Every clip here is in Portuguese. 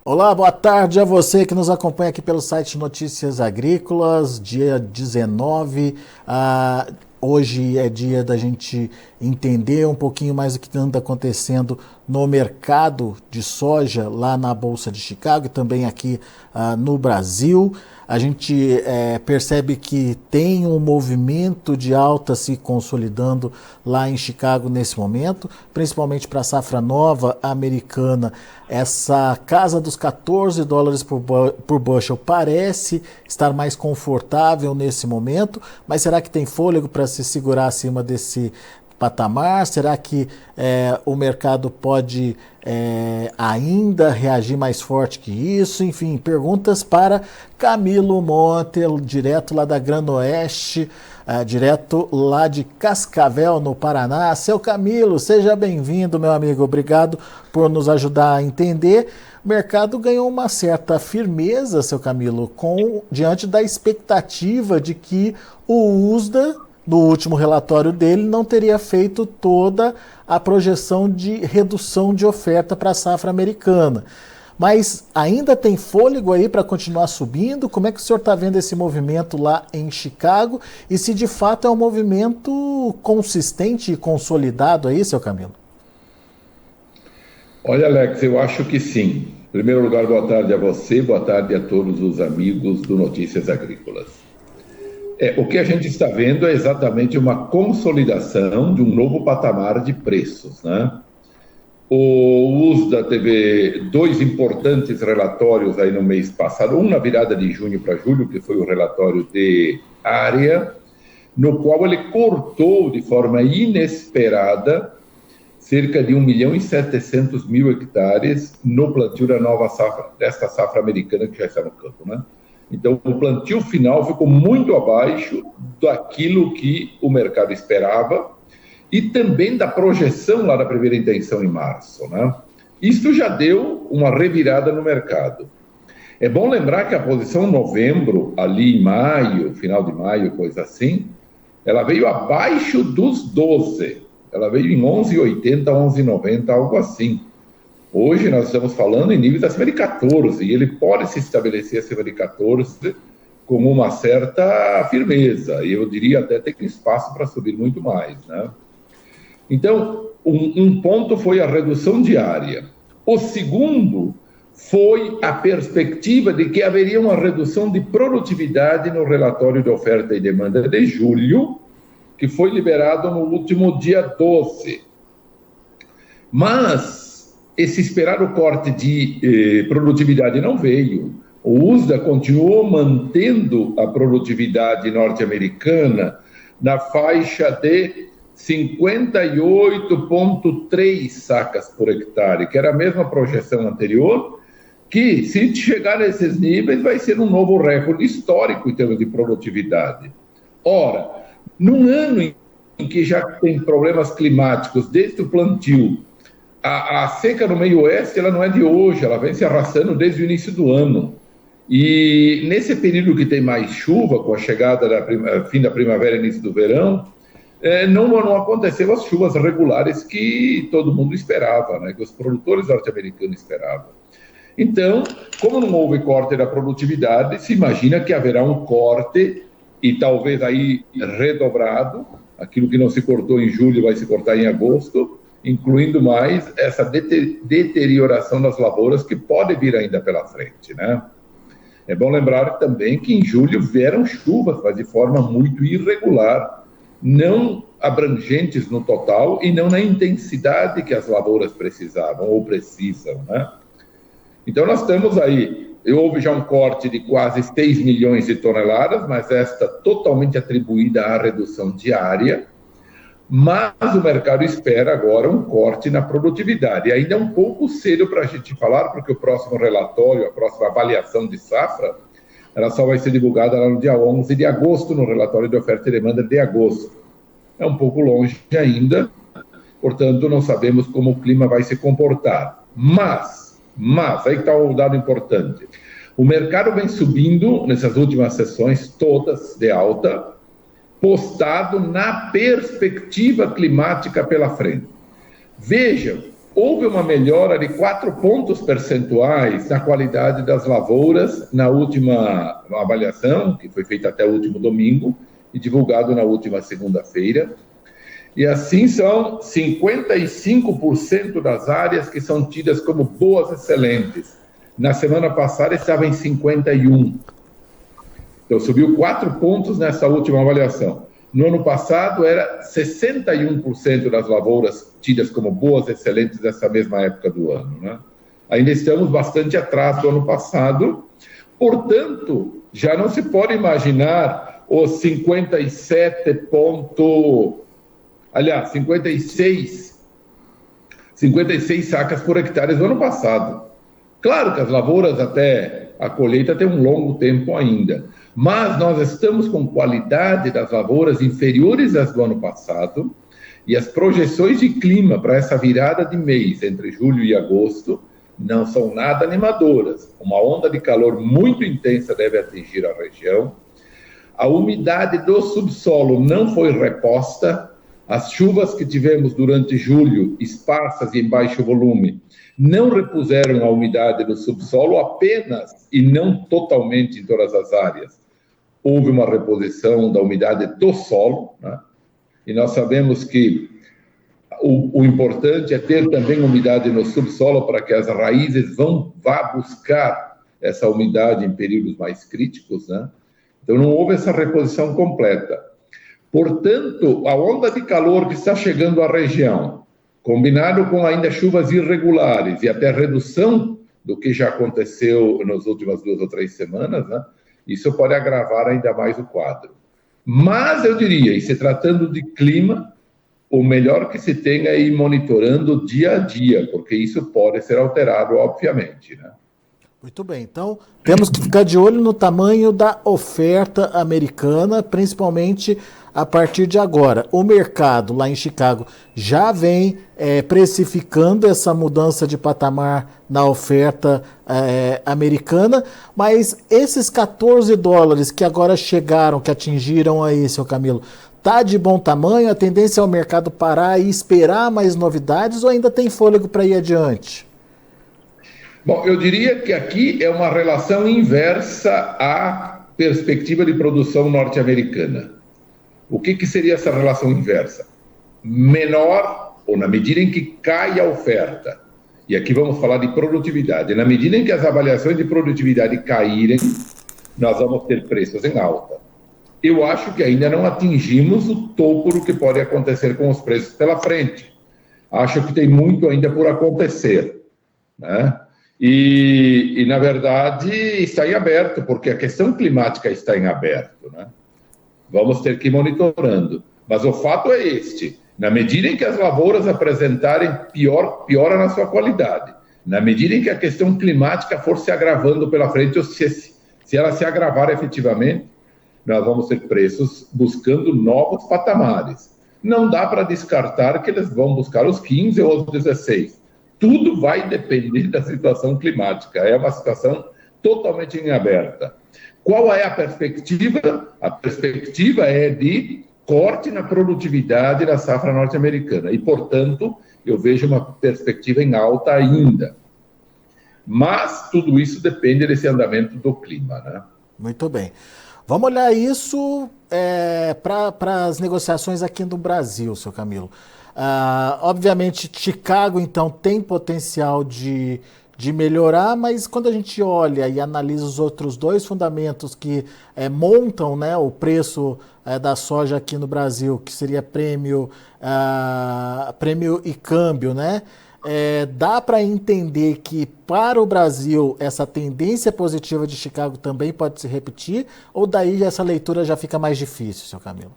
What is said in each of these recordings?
Olá, boa tarde a você que nos acompanha aqui pelo site Notícias Agrícolas, dia 19. Hoje é dia da gente entender um pouquinho mais o que anda acontecendo no mercado de soja lá na Bolsa de Chicago e também aqui no Brasil. A gente percebe que tem um movimento de alta se consolidando lá em Chicago nesse momento, principalmente para a safra nova americana. Essa casa dos $14 por bushel parece estar mais confortável nesse momento, mas será que tem fôlego para se segurar acima desse patamar? Será que o mercado pode ainda reagir mais forte que isso? Enfim, perguntas para Camilo Monte, direto lá da Grande Oeste, direto lá de Cascavel, no Paraná. Seu Camilo, seja bem-vindo, meu amigo. Obrigado por nos ajudar a entender. O mercado ganhou uma certa firmeza, seu Camilo, diante da expectativa de que o USDA, no último relatório dele, não teria feito toda a projeção de redução de oferta para a safra americana. Mas ainda tem fôlego aí para continuar subindo? Como é que o senhor está vendo esse movimento lá em Chicago? E se de fato é um movimento consistente e consolidado aí, seu Camilo? Olha, Alex, eu acho que sim. Em primeiro lugar, boa tarde a você, boa tarde a todos os amigos do Notícias Agrícolas. O que a gente está vendo é exatamente uma consolidação de um novo patamar de preços, né? O USDA teve dois importantes relatórios aí no mês passado, um na virada de junho para julho, que foi o relatório de área, no qual ele cortou de forma inesperada cerca de 1.700.000 hectares no plantio da nova safra, desta safra americana que já está no campo, né? Então, o plantio final ficou muito abaixo daquilo que o mercado esperava e também da projeção lá da primeira intenção em março, né? Isso já deu uma revirada no mercado. É bom lembrar que a posição novembro, ali em maio, final de maio, coisa assim, ela veio abaixo dos 12. Ela veio em 11,80, 11,90, algo assim. Hoje nós estamos falando em níveis acima de 14, e ele pode se estabelecer acima de 14 com uma certa firmeza, e eu diria até ter espaço para subir muito mais, né? Então, um ponto foi a redução diária. O segundo foi a perspectiva de que haveria uma redução de produtividade no relatório de oferta e demanda de julho, que foi liberado no último dia 12. Mas esse esperado corte de produtividade não veio. O USDA continuou mantendo a produtividade norte-americana na faixa de 58,3 sacas por hectare, que era a mesma projeção anterior, que, se chegar nesses níveis, vai ser um novo recorde histórico em termos de produtividade. Ora, num ano em que já tem problemas climáticos desde o plantio, a seca no meio oeste ela não é de hoje, ela vem se arrastando desde o início do ano. E nesse período que tem mais chuva, com a chegada fim da primavera e início do verão, não aconteceram as chuvas regulares que todo mundo esperava, né, que os produtores norte-americanos esperavam. Então, como não houve corte da produtividade, se imagina que haverá um corte, e talvez aí redobrado, aquilo que não se cortou em julho vai se cortar em agosto, incluindo mais essa deterioração das lavouras que pode vir ainda pela frente, né? É bom lembrar também que em julho vieram chuvas, mas de forma muito irregular, não abrangentes no total e não na intensidade que as lavouras precisavam ou precisam, né? Então nós estamos aí, houve já um corte de quase 6 milhões de toneladas, mas esta totalmente atribuída à redução diária, mas o mercado espera agora um corte na produtividade. E ainda é um pouco cedo para a gente falar, porque o próximo relatório, a próxima avaliação de safra, ela só vai ser divulgada lá no dia 11 de agosto, no relatório de oferta e demanda de agosto. É um pouco longe ainda, portanto, não sabemos como o clima vai se comportar. Mas, aí que está o dado importante. O mercado vem subindo nessas últimas sessões, todas de alta, postado na perspectiva climática pela frente. Vejam houve uma melhora de 4 pontos percentuais na qualidade das lavouras na última avaliação, que foi feita até o último domingo e divulgado na última segunda-feira. E assim são 55% das áreas que são tidas como boas excelentes. Na semana passada estava em 51%. Então subiu 4 pontos nessa última avaliação. No ano passado era 61% das lavouras tidas como boas excelentes nessa mesma época do ano, né? Ainda estamos bastante atrás do ano passado. Portanto, já não se pode imaginar os 56 sacas por hectare do ano passado. Claro que as lavouras até a colheita tem um longo tempo ainda, mas nós estamos com qualidade das lavouras inferiores às do ano passado e as projeções de clima para essa virada de mês entre julho e agosto não são nada animadoras. Uma onda de calor muito intensa deve atingir a região, a umidade do subsolo não foi reposta, as chuvas que tivemos durante julho, esparsas e em baixo volume, não repuseram a umidade do subsolo apenas e não totalmente em todas as áreas. Houve uma reposição da umidade do solo, né? E nós sabemos que o importante é ter também umidade no subsolo para que as raízes vá buscar essa umidade em períodos mais críticos, né? Então não houve essa reposição completa. Portanto, a onda de calor que está chegando à região, combinado com ainda chuvas irregulares e até redução do que já aconteceu nas últimas 2 ou 3 semanas, né? Isso pode agravar ainda mais o quadro. Mas eu diria, e se tratando de clima, o melhor que se tem é ir monitorando dia a dia, porque isso pode ser alterado, obviamente, né? Muito bem, então temos que ficar de olho no tamanho da oferta americana, principalmente a partir de agora. O mercado lá em Chicago já vem precificando essa mudança de patamar na oferta americana, mas esses $14 que agora chegaram, que atingiram aí, seu Camilo, tá de bom tamanho? A tendência é o mercado parar e esperar mais novidades ou ainda tem fôlego para ir adiante? Bom, eu diria que aqui é uma relação inversa à perspectiva de produção norte-americana. O que seria essa relação inversa? Menor, ou na medida em que cai a oferta, e aqui vamos falar de produtividade, na medida em que as avaliações de produtividade caírem, nós vamos ter preços em alta. Eu acho que ainda não atingimos o topo do que pode acontecer com os preços pela frente. Acho que tem muito ainda por acontecer, né? E, na verdade, está em aberto, porque a questão climática está em aberto, né? Vamos ter que ir monitorando. Mas o fato é este: na medida em que as lavouras apresentarem piora na sua qualidade, na medida em que a questão climática for se agravando pela frente, ou se ela se agravar efetivamente, nós vamos ter preços buscando novos patamares. Não dá para descartar que eles vão buscar os 15 ou os 16. Tudo vai depender da situação climática. É uma situação totalmente em aberta. Qual é a perspectiva? A perspectiva é de corte na produtividade da safra norte-americana. E, portanto, eu vejo uma perspectiva em alta ainda. Mas tudo isso depende desse andamento do clima, né? Muito bem. Vamos olhar isso para as negociações aqui no Brasil, seu Camilo. Obviamente, Chicago, então, tem potencial de melhorar, mas quando a gente olha e analisa os outros dois fundamentos que montam, né, o preço da soja aqui no Brasil, que seria prêmio e câmbio, né? Dá para entender que para o Brasil essa tendência positiva de Chicago também pode se repetir, ou daí essa leitura já fica mais difícil, seu Camilo?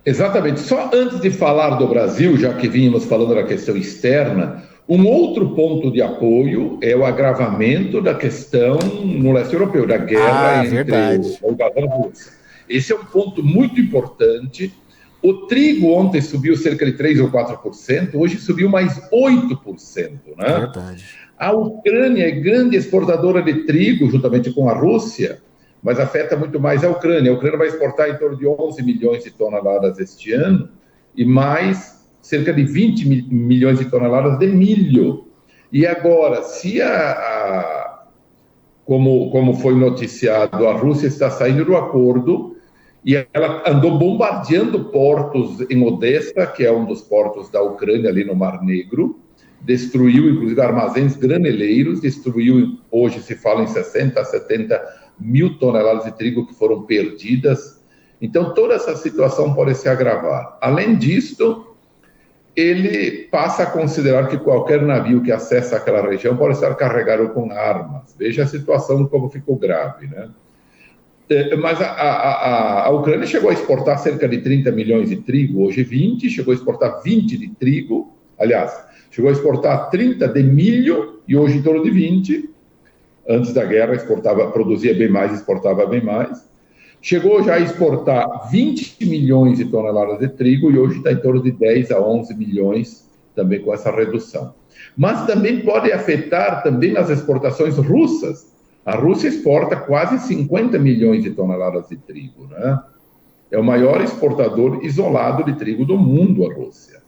Exatamente. Só antes de falar do Brasil, já que vínhamos falando da questão externa, um outro ponto de apoio é o agravamento da questão no leste europeu, da guerra entre o Ucrânia e a Rússia. Esse é um ponto muito importante. O trigo ontem subiu cerca de 3 ou 4%, hoje subiu mais 8%. Né? Verdade. A Ucrânia é grande exportadora de trigo, juntamente com a Rússia, mas afeta muito mais a Ucrânia. A Ucrânia vai exportar em torno de 11 milhões de toneladas este ano e mais cerca de 20 milhões de toneladas de milho. E agora, se como foi noticiado, a Rússia está saindo do acordo e ela andou bombardeando portos em Odessa, que é um dos portos da Ucrânia, ali no Mar Negro, destruiu, inclusive, armazéns graneleiros, destruiu, hoje se fala em 60 a 70 mil toneladas de trigo que foram perdidas. Então, toda essa situação pode se agravar. Além disso, ele passa a considerar que qualquer navio que acessa aquela região pode estar carregado com armas. Veja a situação como ficou grave, né? Mas a Ucrânia chegou a exportar cerca de 30 milhões de trigo, hoje 20, chegou a exportar 20 de trigo, aliás, chegou a exportar 30 de milho e hoje em torno de 20. Antes da guerra produzia bem mais, exportava bem mais. Chegou já a exportar 20 milhões de toneladas de trigo e hoje está em torno de 10 a 11 milhões, também com essa redução. Mas também pode afetar também as exportações russas. A Rússia exporta quase 50 milhões de toneladas de trigo, né? É o maior exportador isolado de trigo do mundo, a Rússia.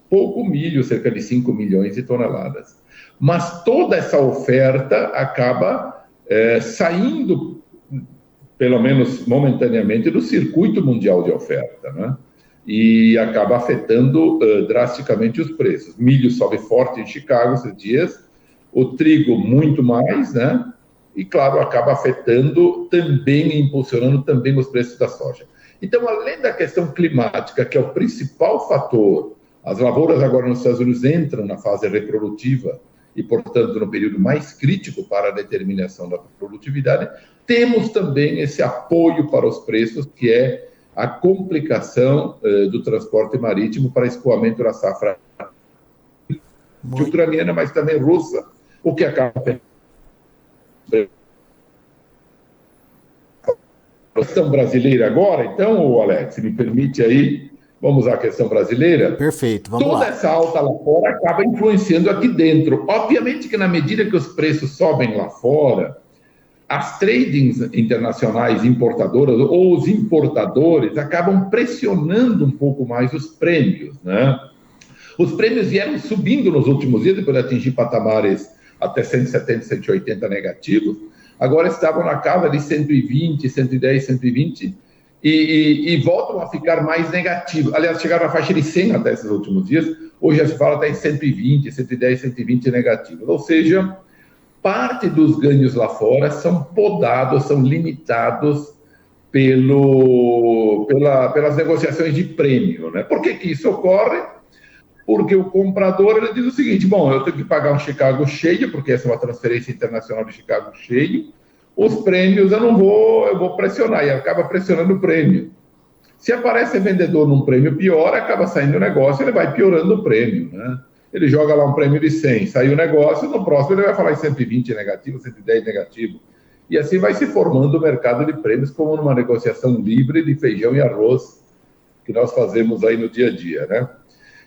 Pouco milho, cerca de 5 milhões de toneladas. Mas toda essa oferta acaba saindo, pelo menos momentaneamente, do circuito mundial de oferta, né? E acaba afetando drasticamente os preços. Milho sobe forte em Chicago esses dias, o trigo muito mais, né? E, claro, acaba afetando também e impulsionando também os preços da soja. Então, além da questão climática, que é o principal fator, as lavouras agora nos Estados Unidos entram na fase reprodutiva e, portanto, no período mais crítico para a determinação da produtividade, temos também esse apoio para os preços, que é a complicação do transporte marítimo para escoamento da safra ucraniana, mas também russa, o que acaba a questão brasileira agora, então, Alex, me permite aí, vamos usar a questão brasileira? Perfeito, vamos Toda lá. essa alta lá fora acaba influenciando aqui dentro. Obviamente que na medida que os preços sobem lá fora, as tradings internacionais importadoras ou os importadores acabam pressionando um pouco mais os prêmios, né? Os prêmios vieram subindo nos últimos dias, depois de atingir patamares até 170, 180 negativos. Agora estavam na casa de 120, 110, 120 e voltam a ficar mais negativos. Aliás, chegaram na faixa de 100 até esses últimos dias. Hoje já se fala até em 120, 110, 120 negativos. Ou seja, parte dos ganhos lá fora são podados, são limitados pelas negociações de prêmio, né? Por que isso ocorre? Porque o comprador ele diz o seguinte: bom, eu tenho que pagar um Chicago cheio, porque essa é uma transferência internacional de Chicago cheio, os prêmios eu vou pressionar, e acaba pressionando o prêmio. Se aparece vendedor num prêmio pior, acaba saindo o negócio, ele vai piorando o prêmio, né? Ele joga lá um prêmio de 100, saiu o negócio, no próximo ele vai falar em 120 negativo, 110 negativo. E assim vai se formando o mercado de prêmios, como numa negociação livre de feijão e arroz que nós fazemos aí no dia a dia, né?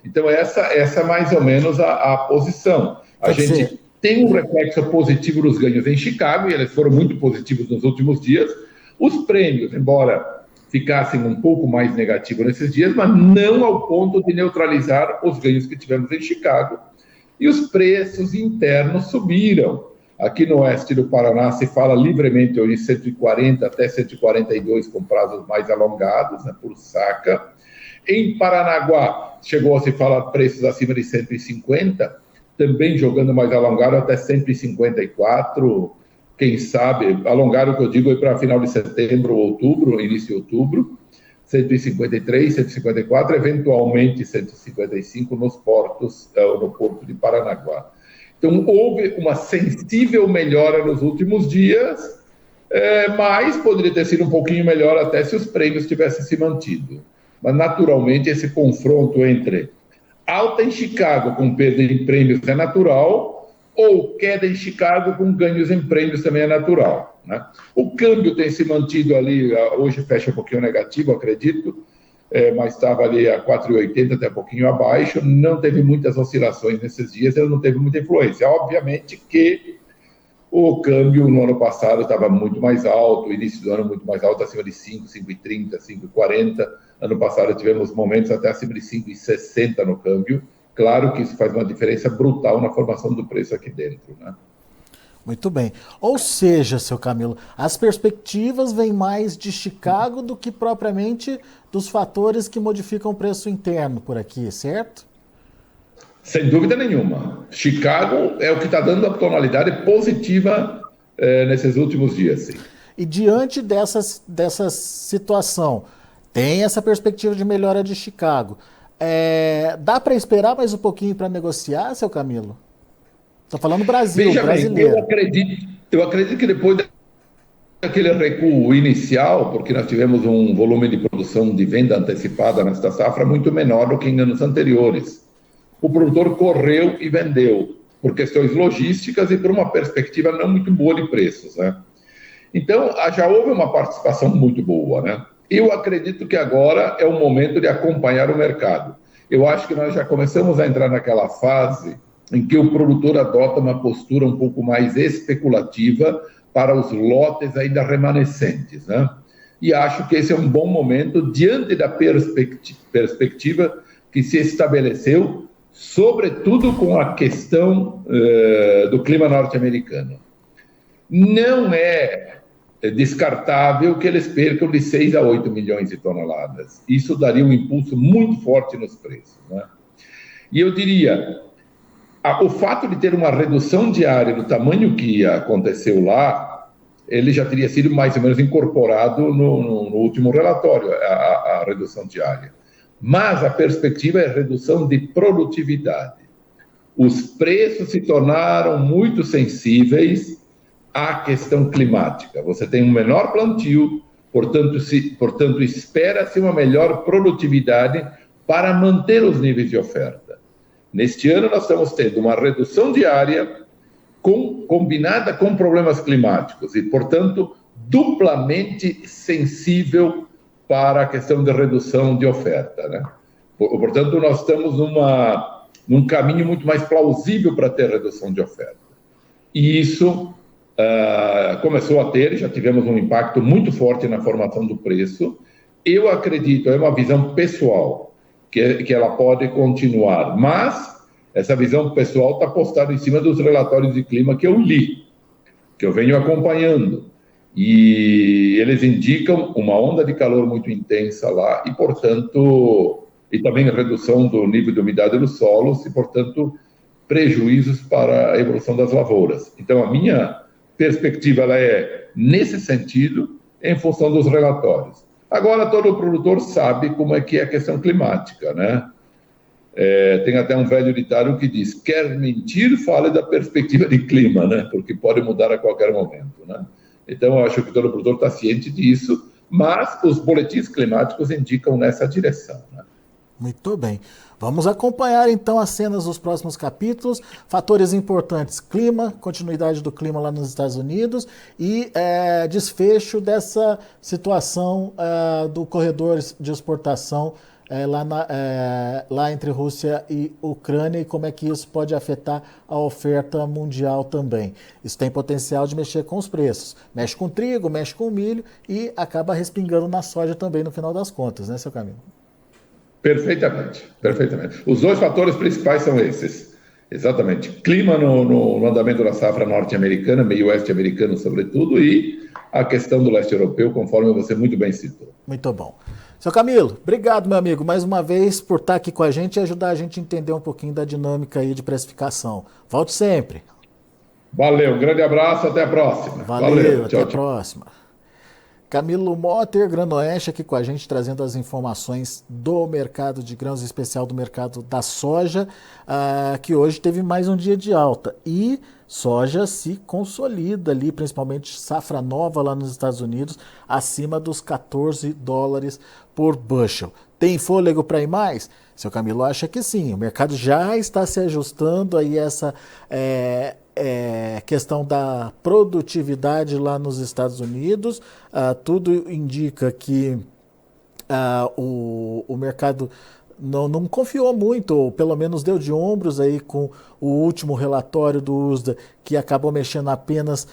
Então, essa é mais ou menos a posição. A gente tem um reflexo positivo nos ganhos em Chicago, e eles foram muito positivos nos últimos dias. Os prêmios, embora ficassem um pouco mais negativos nesses dias, mas não ao ponto de neutralizar os ganhos que tivemos em Chicago. E os preços internos subiram. Aqui no oeste do Paraná se fala livremente hoje 140 até 142 com prazos mais alongados, né, por saca. Em Paranaguá, chegou a se falar preços acima de 150, também jogando mais alongado até 154, quem sabe, alongado que eu digo, para final de setembro ou outubro, início de outubro, 153, 154, eventualmente 155 nos portos, no porto de Paranaguá. Então, houve uma sensível melhora nos últimos dias, mas poderia ter sido um pouquinho melhor até se os prêmios tivessem se mantido. Mas, naturalmente, esse confronto entre alta em Chicago com perda em prêmios é natural, ou queda em Chicago com ganhos em prêmios também é natural, né? O câmbio tem se mantido ali, hoje fecha um pouquinho negativo, acredito, mas estava ali a 4,80, até um pouquinho abaixo, não teve muitas oscilações nesses dias, ele não teve muita influência. Obviamente que o câmbio no ano passado estava muito mais alto, início do ano muito mais alto, acima de 5, 5,30, 5,40. Ano passado tivemos momentos até acima de 5,60 no câmbio. Claro que isso faz uma diferença brutal na formação do preço aqui dentro, né? Muito bem. Ou seja, seu Camilo, as perspectivas vêm mais de Chicago do que propriamente dos fatores que modificam o preço interno por aqui, certo? Sem dúvida nenhuma. Chicago é o que está dando a tonalidade positiva nesses últimos dias, sim. E diante dessa situação, tem essa perspectiva de melhora de Chicago. Dá para esperar mais um pouquinho para negociar, seu Camilo? Estou falando Brasil, Veja brasileiro. bem, eu acredito que depois daquele recuo inicial, porque nós tivemos um volume de produção de venda antecipada nesta safra muito menor do que em anos anteriores. O produtor correu e vendeu por questões logísticas e por uma perspectiva não muito boa de preços, né? Então, já houve uma participação muito boa, né? Eu acredito que agora é o momento de acompanhar o mercado. Eu acho que nós já começamos a entrar naquela fase em que o produtor adota uma postura um pouco mais especulativa para os lotes ainda remanescentes, né? E acho que esse é um bom momento diante da perspectiva que se estabeleceu, sobretudo com a questão do clima norte-americano. Não é descartável que eles percam de 6 a 8 milhões de toneladas. Isso daria um impulso muito forte nos preços, né? E eu diria, o fato de ter uma redução diária do tamanho que aconteceu lá, ele já teria sido mais ou menos incorporado no último relatório, a redução diária. Mas a perspectiva é redução de produtividade. Os preços se tornaram muito sensíveis à questão climática. Você tem um menor plantio, portanto espera-se uma melhor produtividade para manter os níveis de oferta. Neste ano nós estamos tendo uma redução diária combinada com problemas climáticos e, portanto, duplamente sensível para a questão de redução de oferta, né? Portanto, nós estamos num caminho muito mais plausível para ter redução de oferta. E isso começou a ter, já tivemos um impacto muito forte na formação do preço. Eu acredito, é uma visão pessoal, que ela pode continuar, mas essa visão pessoal está postada em cima dos relatórios de clima que eu li, que eu venho acompanhando, e eles indicam uma onda de calor muito intensa lá e, portanto, e também a redução do nível de umidade dos solos e, portanto, prejuízos para a evolução das lavouras. Então, a minha perspectiva ela é nesse sentido, em função dos relatórios. Agora, todo produtor sabe como é que é a questão climática, né? Tem até um velho ditado que diz: quer mentir, fale da perspectiva de clima, né? Porque pode mudar a qualquer momento, né? Então, eu acho que todo produtor está ciente disso, mas os boletins climáticos indicam nessa direção, né? Muito bem. Vamos acompanhar então as cenas dos próximos capítulos. Fatores importantes: clima, continuidade do clima lá nos Estados Unidos e desfecho dessa situação do corredor de exportação lá entre Rússia e Ucrânia e como é que isso pode afetar a oferta mundial também. Isso tem potencial de mexer com os preços. Mexe com trigo, mexe com milho e acaba respingando na soja também no final das contas, né, seu Camilo? Perfeitamente, perfeitamente. Os dois fatores principais são esses. Exatamente. Clima no andamento da safra norte-americana, meio oeste americano sobretudo, e a questão do leste europeu, conforme você muito bem citou. Muito bom. Seu Camilo, obrigado, meu amigo, mais uma vez por estar aqui com a gente e ajudar a gente a entender um pouquinho da dinâmica aí de precificação. Volte sempre. Valeu, um grande abraço, até a próxima. Valeu, até a próxima. Camilo Motter, Granoeste, aqui com a gente, trazendo as informações do mercado de grãos, em especial do mercado da soja, que hoje teve mais um dia de alta. E soja se consolida ali, principalmente safra nova lá nos Estados Unidos, acima dos $14 por bushel. Tem fôlego para ir mais? Seu Camilo acha que sim. O mercado já está se ajustando aí essa questão da produtividade lá nos Estados Unidos. Tudo indica que o mercado não confiou muito, ou pelo menos deu de ombros aí com o último relatório do USDA, que acabou mexendo apenas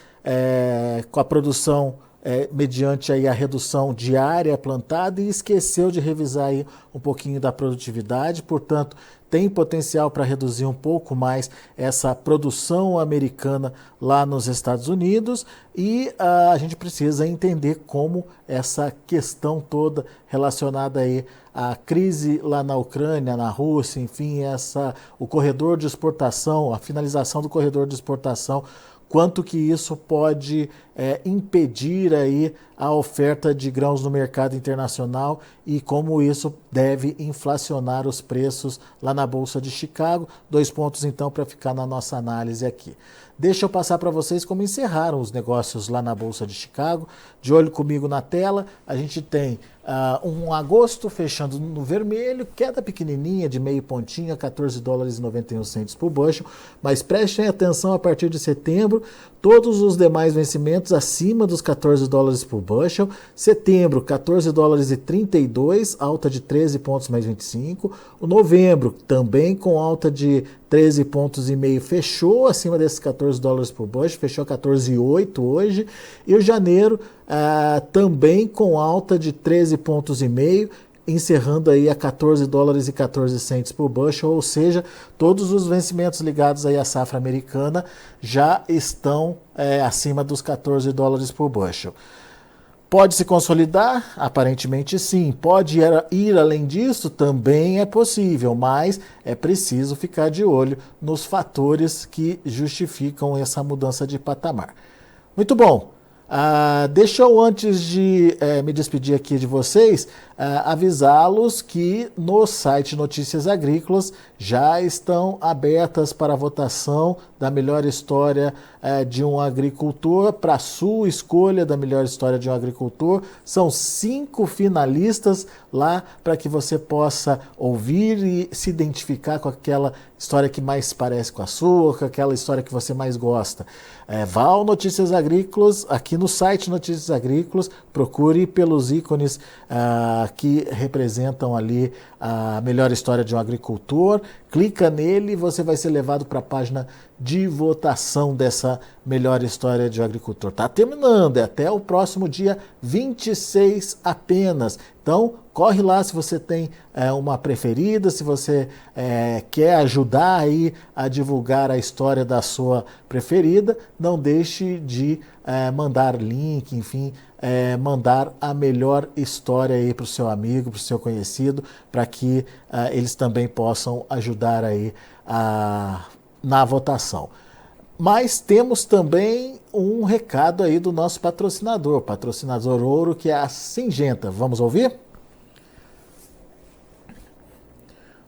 com a produção mediante aí a redução de área plantada e esqueceu de revisar aí um pouquinho da produtividade, portanto, tem potencial para reduzir um pouco mais essa produção americana lá nos Estados Unidos e a gente precisa entender como essa questão toda relacionada aí à crise lá na Ucrânia, na Rússia, enfim, o corredor de exportação, a finalização do corredor de exportação, quanto que isso pode impedir aí a oferta de grãos no mercado internacional e como isso deve inflacionar os preços lá na Bolsa de Chicago. 2 pontos então para ficar na nossa análise aqui. Deixa eu passar para vocês como encerraram os negócios lá na Bolsa de Chicago. De olho comigo na tela, a gente tem um agosto fechando no vermelho, queda pequenininha de meio pontinho a $14,91 por bushel, mas prestem atenção a partir de setembro, todos os demais vencimentos acima dos $14 por bushel. Setembro, $14,32, alta de 13 pontos mais 25. O novembro, também com alta de 13 pontos e meio, fechou acima desses $14 por bushel, fechou 14,8 hoje. E o janeiro, também com alta de 13 pontos e meio, encerrando aí a $14,14 por bushel, ou seja, todos os vencimentos ligados aí à safra americana já estão acima dos $14 por bushel. Pode se consolidar? Aparentemente sim. Pode ir além disso? Também é possível, mas é preciso ficar de olho nos fatores que justificam essa mudança de patamar. Muito bom. Deixa eu, antes de me despedir aqui de vocês, avisá-los que no site Notícias Agrícolas já estão abertas para a votação da melhor história de um agricultor, para a sua escolha da melhor história de um agricultor. São 5 finalistas lá para que você possa ouvir e se identificar com aquela história que mais parece com a sua, com aquela história que você mais gosta. Vá ao Notícias Agrícolas, aqui no site Notícias Agrícolas, procure pelos ícones que representam ali a melhor história de um agricultor, clica nele e você vai ser levado para a página de votação dessa melhor história de um agricultor. Está terminando, é até o próximo dia 26 apenas. Então, corre lá se você tem uma preferida, se você quer ajudar aí a divulgar a história da sua preferida, não deixe de mandar link, enfim, mandar a melhor história aí para o seu amigo, para o seu conhecido, para que eles também possam ajudar aí na votação. Mas temos também um recado aí do nosso patrocinador ouro, que é a Syngenta. Vamos ouvir?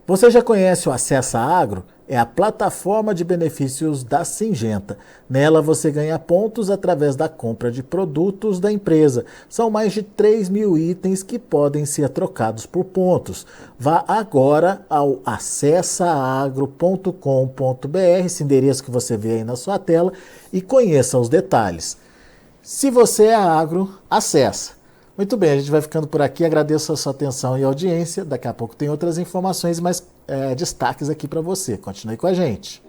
Você já conhece o Acessa Agro? É a plataforma de benefícios da Syngenta. Nela você ganha pontos através da compra de produtos da empresa. São mais de 3.000 itens que podem ser trocados por pontos. Vá agora ao acessaagro.com.br, esse endereço que você vê aí na sua tela, e conheça os detalhes. Se você é agro, acessa. Muito bem, a gente vai ficando por aqui. Agradeço a sua atenção e audiência. Daqui a pouco tem outras informações e mais destaques aqui para você. Continue com a gente.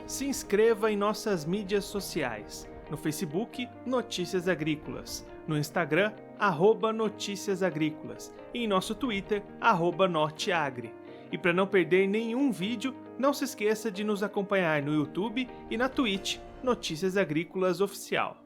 Se inscreva em nossas mídias sociais. No Facebook, Notícias Agrícolas. No Instagram, @Notícias Agrícolas. E em nosso Twitter, @Norteagri. E para não perder nenhum vídeo, não se esqueça de nos acompanhar no YouTube e na Twitch, Notícias Agrícolas Oficial.